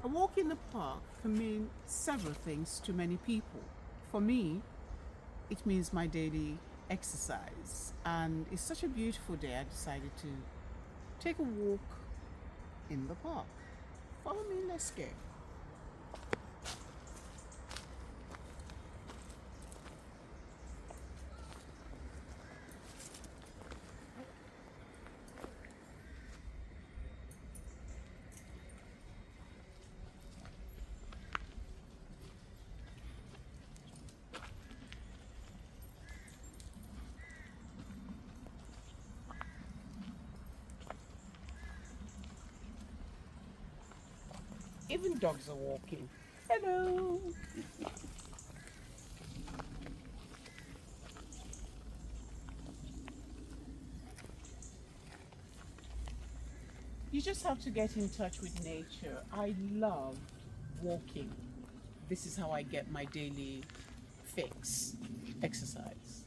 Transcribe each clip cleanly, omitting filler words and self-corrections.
A walk in the park can mean several things to many people. For me, it means my daily exercise. And it's such a beautiful day, I decided to take a walk in the park. Follow me, let's go. Even dogs are walking. Hello. You just have to get in touch with nature. I love walking. This is how I get my daily fix, exercise.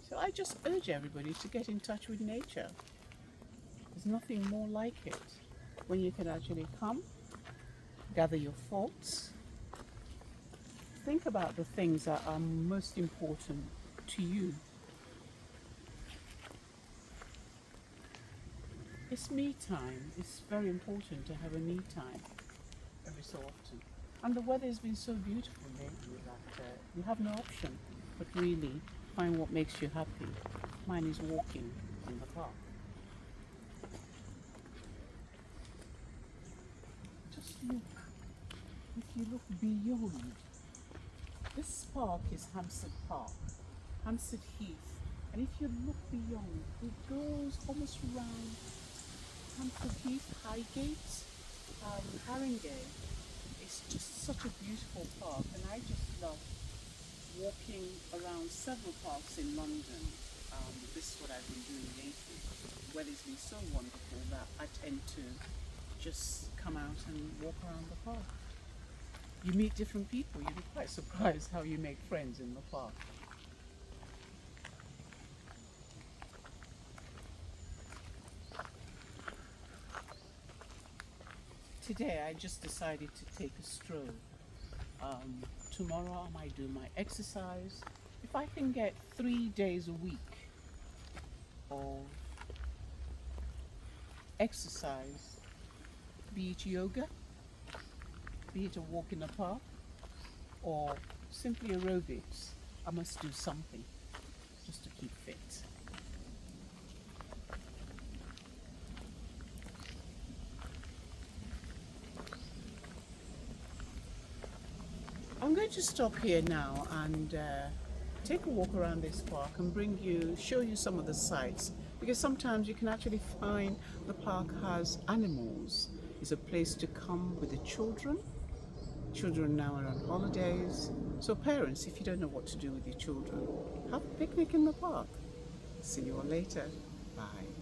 So I just urge everybody to get in touch with nature. There's nothing more like it when you can actually come, gather your thoughts, think about the things that are most important to you. It's me time. It's very important to have a me time every so often. And the weather has been so beautiful lately that you have no option but really find what makes you happy. Mine is walking in the park. Just look. If you look beyond, this park is Hampstead Park, Hampstead Heath. And if you look beyond, it goes almost around Hampstead Heath, Highgate, Haringey. It's just such a beautiful park, and I just love walking around several parks in London. This is what I've been doing lately. The weather's been so wonderful that I tend to just come out and walk around the park. You meet different people. You'll be quite surprised how you make friends in the park. Today I just decided to take a stroll. Tomorrow I might do my exercise. If I can get 3 days a week of exercise, be it yoga, be it a walk in the park, or simply aerobics, I must do something just to keep fit. I'm going to stop here now and take a walk around this park and show you some of the sights, because sometimes you can actually find the park has animals. It's a place to come with the children. Children now are on holidays. So parents, if you don't know what to do with your children, have a picnic in the park. See you all later. Bye.